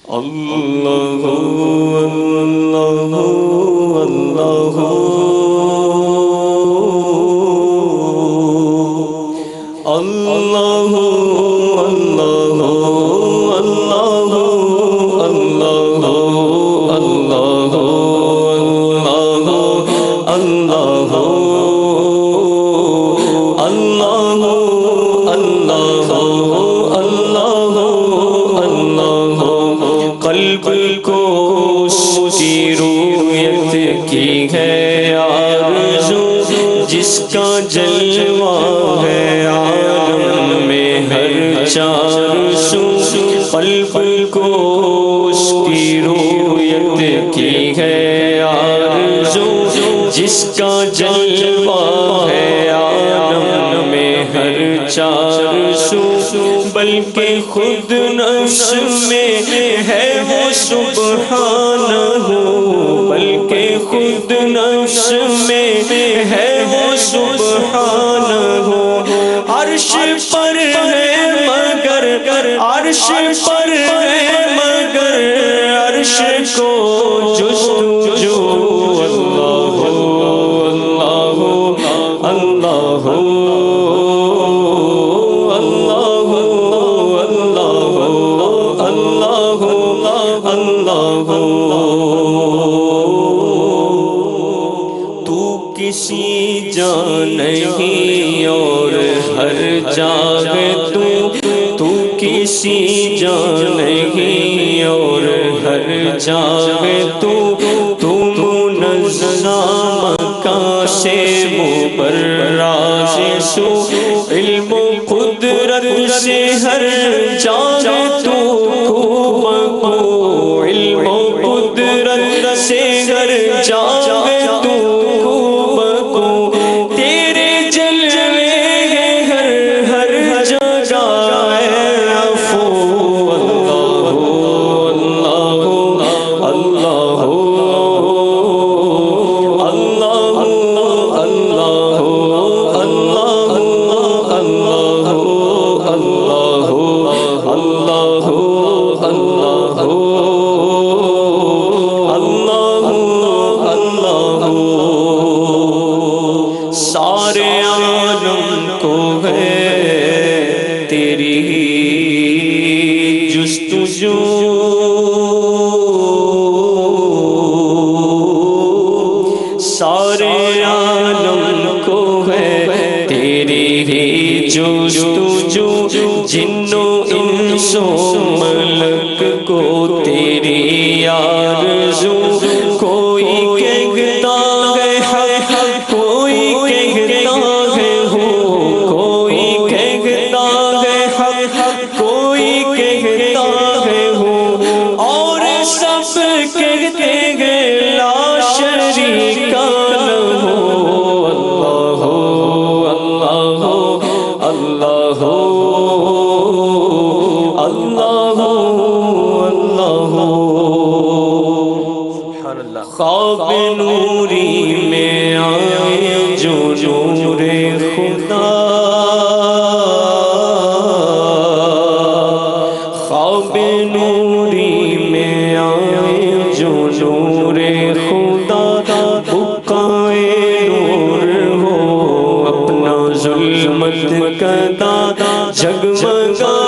اللہ اللہ اللہ اللہ قلب کو اس کی رویت کی ہے آرزو، جس کا جلوہ ہے عالم میں ہر چار سو۔ قلب کو اس کی رویت کی ہے آرزو، جس کا جلوہ ہے عالم میں ہر چار سو۔ بلکہ خود نفس میں ہے وہ سبحانہ، بلکہ خود نفس میں ہے وہ سبحانہ۔ عرش پر ہے مگر عرش پر ہے مگر عرش کو جستجو۔ اللہ اللہ تو کسی جا نہیں اور ہر جگہ تو کسی جا نہیں اور ہر جگہ تو منزہ مکہ سے مبرّا سے علم و قدرت سے ہر جگہ تو علم و قدرت سے ہر جگہ تو تیرے جلوے ہر جگہ ہے عفو۔ اللہ اللہ اللہ اللہ اللہ سارے عالم کو ہے تیری جستجو، سارے عالم کو ہے تیری جستجو۔ جن و انس و ملک کو تیری آرزو، کوئی کہتا ہے حق کوئی کہتا ہے ہو، کوئی کہتا ہے حق کوئی کہتا ہے ہو، اور سب کہتے ہیں لا شریک لہ۔ اللہ اللہ اللہ اللہ اللہ۔ خواب نوری میں آئے جو نور خدا، خواب نوری میں آئے جو نور خدا، بکائے نور ہو اپنا ظلمت کا جگمگا